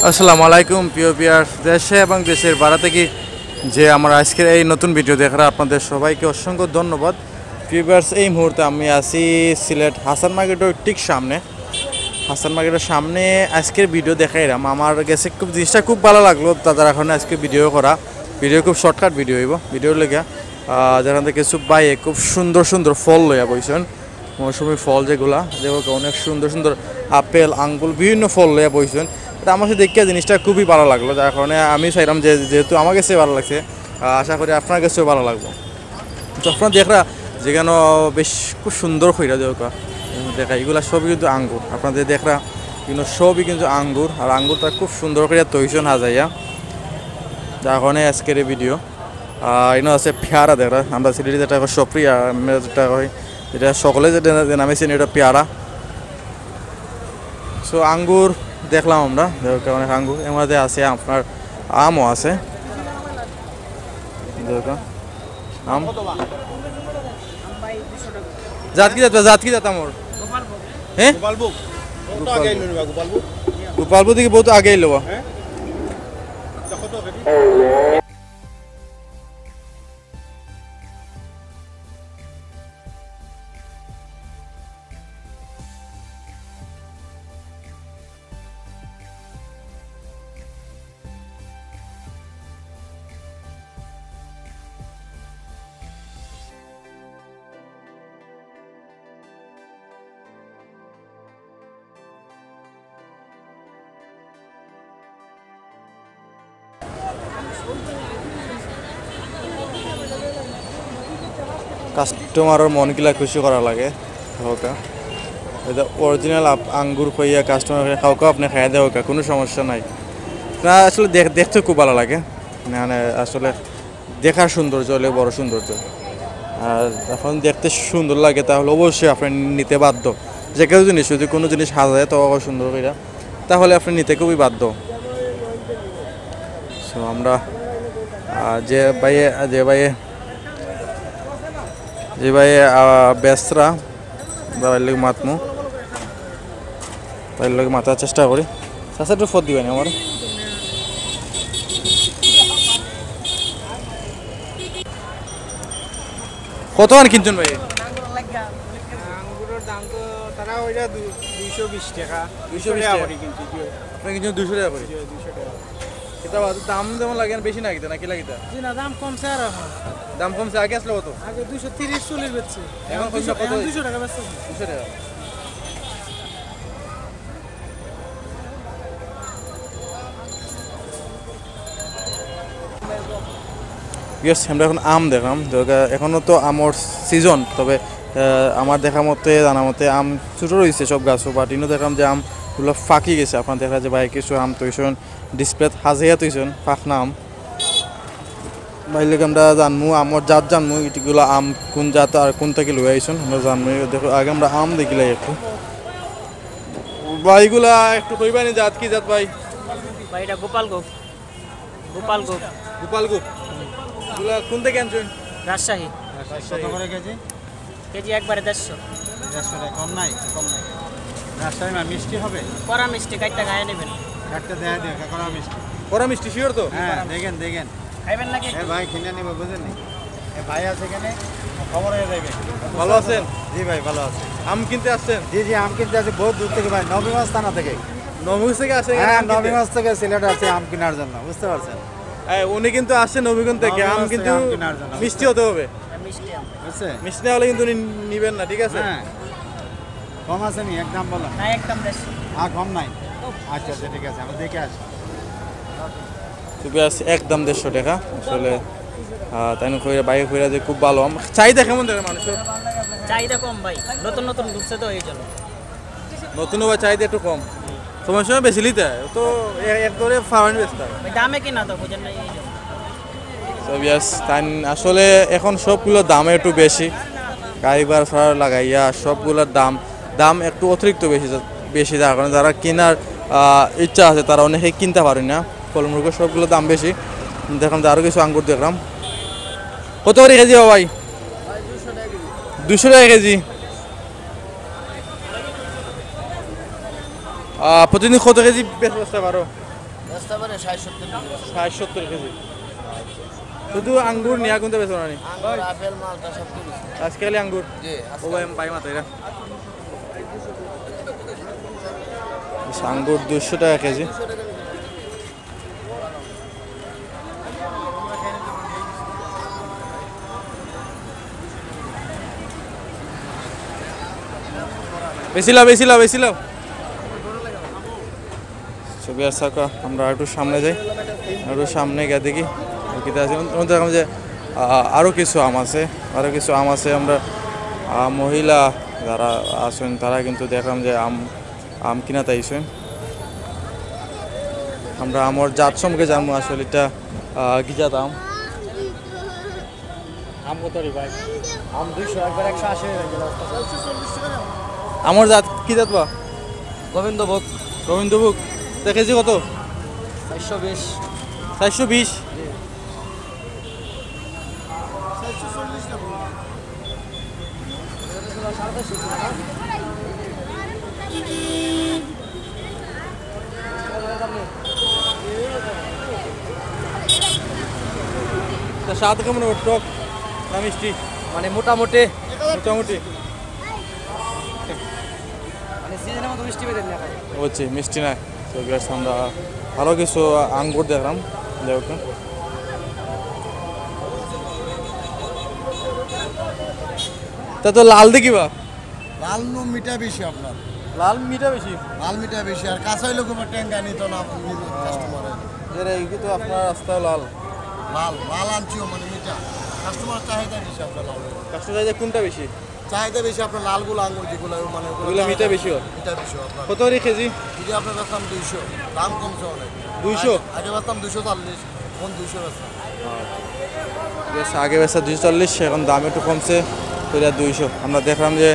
আসসালামু আলাইকুম প্রিয় ভিউয়ার্স, দেশে এবং দেশের বাইরে থেকে যে আমার আজকের এই নতুন ভিডিও দেখার আপনাদের সবাইকে অসংখ্য ধন্যবাদ। প্রিয় ভিউয়ার্স, এই মুহূর্তে আমি আছি সিলেট হাসান মার্কেটের ঠিক সামনে। হাসান মার্কেটের সামনে আজকের ভিডিও দেখাইলাম, আমার কাছে খুব জিনিসটা খুব ভালো লাগলো। তাদের এখন আজকে ভিডিও করা, ভিডিও খুব শর্টকাট ভিডিও হইব। ভিডিওর লেগে যেখান থেকে কিছু বাইয়ে খুব সুন্দর সুন্দর ফল লইয়া বইছেন, মৌসুমি ফল যেগুলা অনেক সুন্দর সুন্দর আপেল আঙ্গুর বিভিন্ন ফল লইয়া বইছেন। এটা আমার সাথে দেখিয়া জিনিসটা খুবই ভালো লাগলো, যার কারণে আমি চাইলাম যে যেহেতু আমার কাছে ভালো লাগছে, আশা করি আপনার কাছেও ভালো লাগবে। যখন দেখরা যেখানে বেশ খুব সুন্দর হইরা দেখা এগুলা সবই কিন্তু আঙ্গুর, আপনাদের দেখরা কিন্তু সবই কিন্তু আঙ্গুর, আর আঙ্গুরটা খুব সুন্দর করে তৈজন হাজাইয়া, যার কারণে আজকের এই ভিডিও। এনে আছে পেয়ারা, দেখরা আমরা সিলেটি যেটা সপ্রিয়া যেটা হয়, যেটা সকলে যেটা নামেছেন এটা পেয়ারা। সো আঙ্গুর দেখলাম আমরা, অনেক আঙ্গুর এর মধ্যে আছে, আপনার আমও আছে। আম জাত কি জাত আমার, হ্যাঁ গোপালপুর থেকে বহুত আগে এলো। কাস্টমারের মনগুলা খুশি করা লাগে, হোকা এটা অরিজিনাল আঙ্গুর খাইয়া কাস্টমার খাওয়া আপনি খাইয়া দেওয়া কোনো সমস্যা নাই। না আসলে দেখতে খুব ভালো লাগে, মানে আসলে দেখার সৌন্দর্য হলে বড় সৌন্দর্য। আর এখন দেখতে সুন্দর লাগে তাহলে অবশ্যই আপনি নিতে বাধ্য। যে কেউ জিনিস যদি কোনো জিনিস হাজায় তো সুন্দর করে, তাহলে আপনি নিতে খুবই বাধ্য। সো আমরা যে ভাইয়ে বেসরা তাই লোক মাতমু, তাই লোক মাতার চেষ্টা করি। আচ্ছা একটু ফোর দিবেন আমার। কত আর কিনছেন ভাই? আঙ্গুরের দাম তো তারা ওইটা 220 টাকা। 220 টাকা করে কিনছি। আপনি কিনছেন 200 টাকা করে? 200 টাকা। এটা দাম যেমন লাগে বেশি না কিনা নাকি লাগিতা? জি না, দাম কমছে। আর দাম কমছে, আগে আসলে কত? আগে 230-40 বেচছে, এখন কত? 200 টাকা বেচছে। 200 টাকা। ইয়েস, আমরা এখন আম দেখলাম, এখনও তো আমর সিজন, তবে আমার দেখা মতে জানা মতে আম ছোটো রয়েছে সব গাছও, বাট ইনো দেখলাম যে আমগুলো ফাঁকি গেছে। আপনার দেখা যায় ভাই কিছু আম তৈছেন ডিসপ্লেত হাজিয়া তৈছেন ফাঁকনা আম। বাইলে আমরা জানমু আমর জাত জানমু, এটিগুলো আম কোন জাত আর কোন থেকে লই আইছেন আমরা জানমু। দেখো আগে আমরা আম দেখিলাই একটু, ভাইগুলা একটু কইবানি জাত কি জাত ভাই? ভাই এটা গোপালগোপ। গোপালগোপ এগুলা কোন থেকে আনছেন? রাজশাহী। কত করে কেজি? কেজি একবারে 150। 150 টাকা কম নাই? কম নাই। রাজশাহী না মিষ্টি হবে? কড়া মিষ্টি, কাটটা গায়ে নেবেন। কাটটা দেয়া দেয়া কড়া মিষ্টি। কড়া মিষ্টি শিওর তো? হ্যাঁ দেখেন খাইবেন নাকি? এ ভাই কিনে নিব, বুঝেন নি? এ ভাই আছে এখানে, খবর হয়ে যাবে। ভালো আছেন? জি ভাই ভালো আছে। আম কিনতে আসছেন? জি আম কিনতে আসছি বহুত দূর থেকে ভাই, নবীগঞ্জ থানা থেকে। নবীগঞ্জ থেকে আসে? হ্যাঁ নবীগঞ্জ থেকে সিলেট আসছে আম কেনার জন্য, বুঝতে পারছেন? উনি কিন্তু আসছে নবীগঞ্জ থেকে, আম কিন্তু মিষ্টি হতে হবে। মিষ্টি আম বুঝছে? মিষ্টি হলে কিন্তু নিবেন না, ঠিক আছে? হ্যাঁ কম আছে নি? একদম বলো না, একদম 150। আর কম নাই? আচ্ছা ঠিক আছে, আমরা দেখে আসি। তুমি আছে একদম 150 টাকা আসলে। তাই বাইরে ঘুরে যে খুব ভালো আম। চাহিদা কেমন দেখে মানুষের? চাহিদা কম ভাই, নতুন ঢুকছে তো এই জন্য। নতুন বা চাহিদা একটু কম, সময় সময় বেশি লিতে তো একদরে ফার্মেন্ট বেচতে হয়। দামে কিনা তো বুঝেন না এই জন্য। তাই আসলে এখন সবগুলোর দামে একটু বেশি, কারিবার ফার লাগাইয়া সবগুলোর দাম একটু অতিরিক্ত বেশি যার কারণে যারা কেনার ইচ্ছা আছে তারা অনেকে কিনতে পারে না। ফলমূল সবগুলোর দাম বেশি। দেখলাম যে আরও কিছু আঙ্গুর দেখলাম। কত করে কেজি ভাই? 200 টাকা কেজি। প্রতিদিন কত কেজি বেচতে পারো? রাস্তা মানে 60-70 কেজি শুধু আঙ্গুর নিয়া কোনটা বেচো না নি আঙ্গুর আপেল মালটা সব কিছু আজকাল আঙ্গুর জি ও ভাই পাই মাত্র এরা আঙ্গুর 200 টাকা কেজি বেশি লাও ছবি আর সাকা আমরা একটু সামনে যাই একটু সামনে গিয়ে দেখি কিতা আছে দেখলাম যে আরও কিছু আম আছে আমরা মহিলা যারা আছেন তারা কিন্তু দেখলাম যে আম কিনা তাইছেন আমরা আমার জাত সম্পর্কে জানবো আসলে এটা কি জাত আম কত রে ভাই আম 200 একবার 180 হয়ে গেল আমার জাত কি জাত বা গোবিন্দভোগ দেখেছি কত 420 420 স্বাদ কেমন টক না মিষ্টি মানে মোটামুটি মানে সিজনের মতো মিষ্টি বেদেন না হচ্ছে মিষ্টি না তো গ্যাস আমরা ভালো কিছু আঙ্গুর দেখলাম দেখুন তা তো লাল দেখিবা লাল নো মিঠা বেশি আপনার লাল মিঠা বেশি আর কাঁচা হইলে কোনো ট্যাঙ্কা নিত না কাস্টমার এর এই তো আপনার রাস্তা লাল আনছিও মানে মিঠা কাস্টমার চাহিদা বেশি আপনার লাল কাস্টমার কোনটা বেশি চাহিদা বেশি আপনার লালগুলো আঙ্গুর যেগুলো মানে ওগুলো মিঠা বেশি হয় আপনার কত করে কেজি যদি আপনার বেচতাম 200 দাম কমছে অনেক 200 আগে বেচতাম 240 এখন 200 বেচতাম আগে বেচা 240 এখন দাম একটু কমছে তো 200 আমরা দেখলাম যে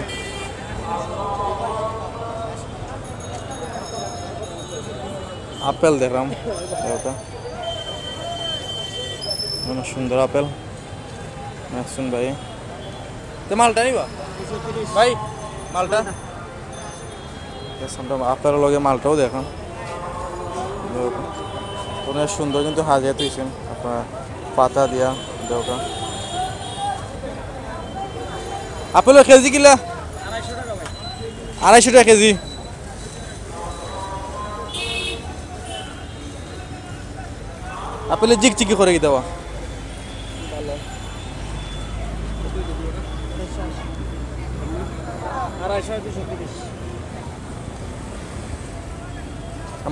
আপেল দেখলাম অনেক সুন্দর আপেল শুন ভাই তো মালটা নিবা ভাই মালটা আমরা আপেল লগে মালটাও দেখাম অনেক সুন্দর কিন্তু হাজিয়া তুইছেন আপনার পাতা দিয়া দেখা আপেলের কেজি কিলা 250 টাকা কেজি আপেলের জিকচিকি করে কি দেওয়া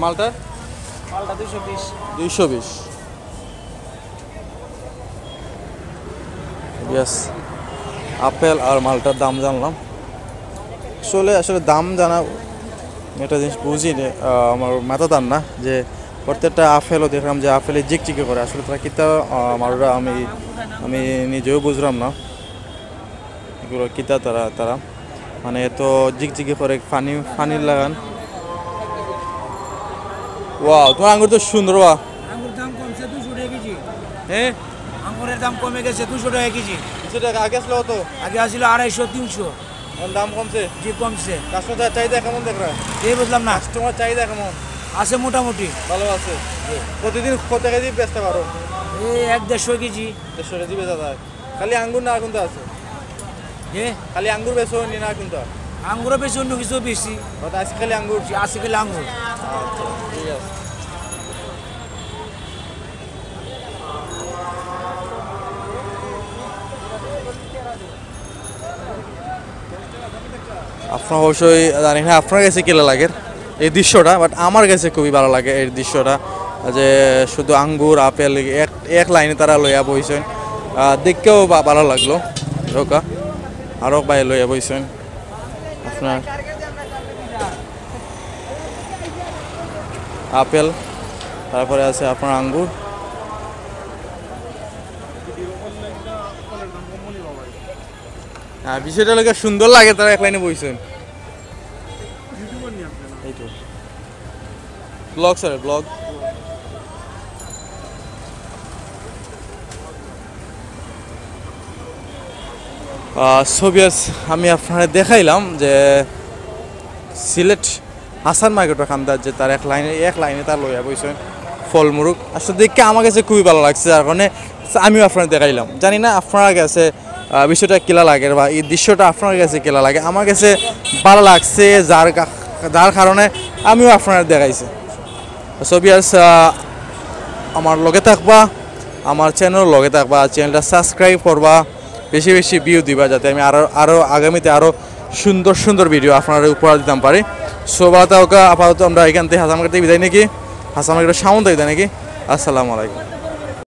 মালটা 220 ইয়েস আপেল আর মালটার দাম জানলাম আসলে দাম জানা একটা জিনিস বুঝি আমার মাথা দান না যে প্রত্যেকটা আপেলও দেখলাম যে আপেলে জিকচিকি করে আসলে তারা কিতা মারুরা আমি নিজেও বুঝলাম না এগুলো কিতা তারা মানে এত জিকচিকি করে ফানি লাগান ওয়াও তোমার আঙ্গুর তো সুন্দর আঙ্গুর দাম কমছে 200 টাকা কেজি হ্যাঁ আঙ্গুরের দাম কমে গেছে 200 টাকা কেজি 200 টাকা আগে আসলো তো আগে আসছিল 250-300 এখন দাম কমছে জি কমছে কাস্টমার চাহিদা কেমন দেখরা এই বুঝলাম না কাস্টমার চাহিদা কেমন আছে মোটামুটি ভালো আছে প্রতিদিন কত কেজি বেচতে পারো এই 150 কেজি 150 কেজি বেচা যায় খালি আঙ্গুর না কোনটা আছে খালি আঙ্গুর বেচো নি না কোনটা আঙ্গুরও বেশি অন্য কিছু বেশি আজকে খালি আঙ্গুর আছে খালি আঙ্গুর আচ্ছা ঠিক আছে আপনার অবশ্যই জানি না আপনার কাছে কেলা লাগে এই দৃশ্যটা বাট আমার কাছে খুবই ভালো লাগে এই দৃশ্যটা যে শুধু আঙ্গুর আপেল এক লাইনে তারা লইয়া বইছেন দেখতেও ভালো লাগলো রোকা আরও বাই লইয়া বইছেন আপনার আপেল তারপরে আছে আপনার আঙ্গুর হ্যাঁ বিষয়টা লোকে সুন্দর লাগে তারা এক লাইনে বইছেন ব্লগ স্যার ব্লগ সোভিয়াস আমি আপনারা দেখাইলাম যে সিলেট হাসান মার্কেটের খান্দার যে তার এক লাইনে তার লইয়া বইছেন ফলমূরুক আসলে দেখে আমার কাছে খুবই ভালো লাগছে, যার কারণে আমিও আপনার দেখাইলাম। জানি না আপনার কাছে বিষয়টা কেলা লাগে বা এই দৃশ্যটা আপনার কাছে কেলা লাগে, আমার কাছে ভালো লাগছে, যার কারণে আমিও আপনার দেখাইছি। সো ভিউয়ার্স, আমার লগে থাকবা, আমার চ্যানেল লগে থাকবা, চ্যানেলটা সাবস্ক্রাইব করবা, বেশি বেশি ভিউ দিবা, যাতে আমি আরও আগামীতে আরও সুন্দর সুন্দর ভিডিও আপনারা উপহার দিতাম পারি। সো ভালো থাকা, আপাতত আমরা এখান থেকে হাসান মার্কেট থেকে বিদায় নাকি, হাসান মার্কেটের সামন থেকে বিদায় নাকি। আসসালামু আলাইকুম।